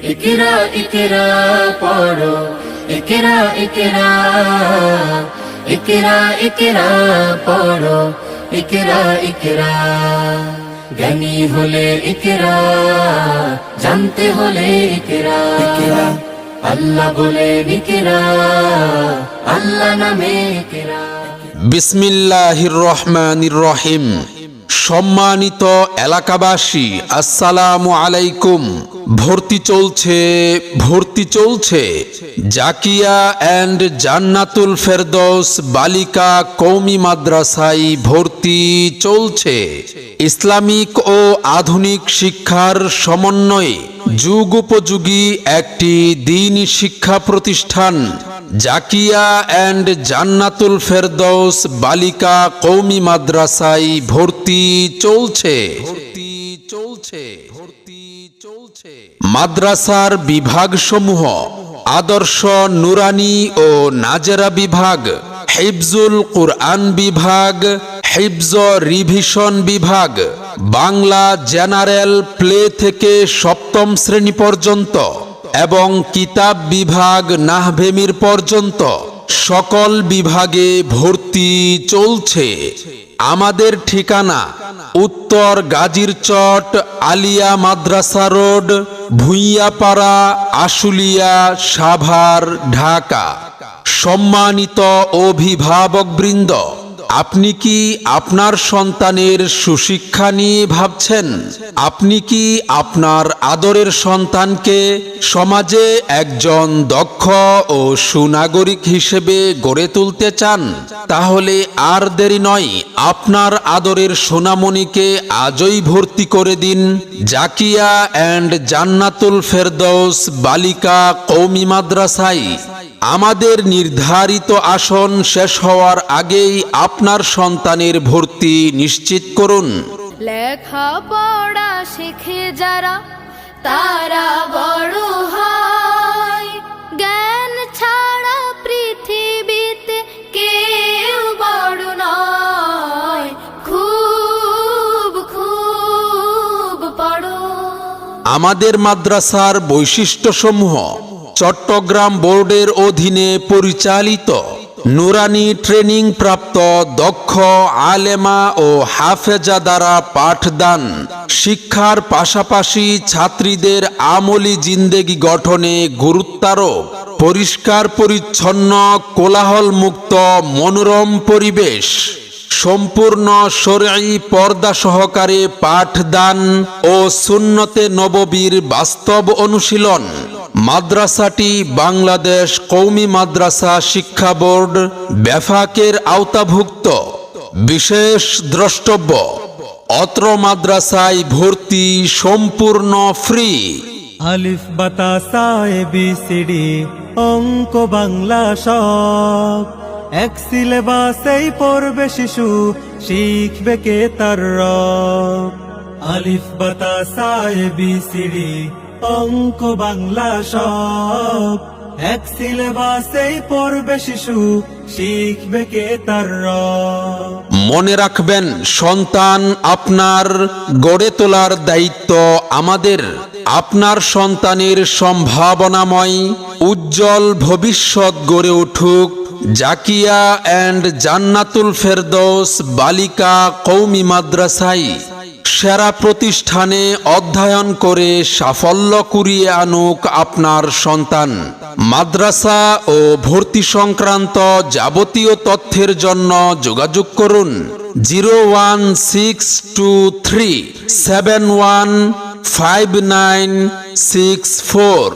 ইকরা ইকরা পড়ো, ইকরা ইকরা, ইকরা ইকরা পড়ো, ইকরা ইকরা। জ্ঞানী হলে ইকরা, জানতে হলে ইকরা। আল্লাহ বলে ইকরা, আল্লাহ নামে ইকরা। বিসমিল্লাহির রহমানির রহিম। সম্মানিত এলাকাবাসী, আসসালামু আলাইকুম। ভর্তি চলছে জাকিয়া অ্যান্ড জান্নাতুল ফেরদৌস বালিকা কওমি মাদ্রাসায় ভর্তি চলছে। ইসলামিক ও আধুনিক শিক্ষার সমন্বয়ে যুগোপযোগী একটি দ্বীনি শিক্ষা প্রতিষ্ঠান জাকিয়া অ্যান্ড জান্নাতুল ফেরদৌস বালিকা কওমি মাদ্রাসায় ভর্তি চলছে। মাদ্রাসার বিভাগসমূহ: আদর্শ নুরানি ও নাজেরা বিভাগ, হিফজুল কুরআন বিভাগ, হিফজ রিভিশন বিভাগ, বাংলা জেনারেল প্লে থেকে সপ্তম শ্রেণী পর্যন্ত এবং কিতাব বিভাগ নাহভেমির পর্যন্ত সকল বিভাগে ভর্তি চলছে। আমাদের ঠিকানা উত্তর গাজীরচট আলিয়া মাদ্রাসা রোড, ভুঁইয়াপাড়া, আশুলিয়া, সাভার, ঢাকা। সম্মানিত অভিভাবকবৃন্দ, আপনি কি আপনার সন্তানের সুশিক্ষা নিয়ে ভাবছেন? আপনি কি আপনার আদরের সন্তানকে সমাজে একজন দক্ষ ও সুনাগরিক হিসেবে গড়ে তুলতে চান? তাহলে আর দেরি নয়, আপনার আদরের সোনামণিকে আজই ভর্তি করে দিন জাকিয়া অ্যান্ড জান্নাতুল ফেরদৌস বালিকা কওমি মাদ্রাসায়। আমাদের নির্ধারিত আসন শেষ হওয়ার আগেই আপনার সন্তানের ভর্তি নিশ্চিত করুন। লেখাপড়া শিখে যারা তারা বড় হয়, জ্ঞান ছাড়া পৃথিবীতে কেউ বড় নয়। খুব খুব পড়ো। আমাদের মাদ্রাসার বৈশিষ্ট্যসমূহ: চট্টগ্রাম বোর্ডের অধীনে পরিচালিত, নুরানি ট্রেনিং প্রাপ্ত দক্ষ আলেমা ও হাফেজা দ্বারা পাঠদান, শিক্ষার পাশাপাশি ছাত্রীদের আমলি জিন্দেগি গঠনে গুরুত্বারোপ, পরিষ্কার পরিচ্ছন্ন কোলাহল মুক্ত মনোরম পরিবেশ, সম্পূর্ণ শরঈ পর্দা সহকারে পাঠদান ও সুন্নতে নববীর বাস্তব অনুশীলন। মাদ্রাসাটি বাংলাদেশ কওমি মাদ্রাসা শিক্ষা বোর্ড বেফাকের আওতাভুক্ত। বিশেষ দ্রষ্টব্য: অত্র মাদ্রাসায় ভর্তি সম্পূর্ণ ফ্রি। আলিফ বাতা সা এ বি সি ডি অঙ্ক বাংলা সব এক সিলেবাসেই পড়বে শিশু, শিখবে কে তার রব। আলিফ বাতা সা এ বি সি ডি অঙ্ক বাংলা সব এক সিলেবাসেই পড়বে শিশু, শিখবে কে তার রব। মনে রাখবেন, সন্তান আপনার, গড়ে তোলার দায়িত্ব আমাদের। আপনার সন্তানের সম্ভাবনাময় উজ্জ্বল ভবিষ্যৎ গড়ে উঠুক জাকিয়া অ্যান্ড জান্নাতুল ফেরদৌস বালিকা কওমি মাদ্রাসায়। সেরা প্রতিষ্ঠানে অধ্যয়ন করে সাফল্য কুড়িয়ে আনুক আপনার সন্তান। মাদ্রাসা ও ভর্তি সংক্রান্ত যাবতীয় তথ্যের জন্য যোগাযোগ করুন 01623715964।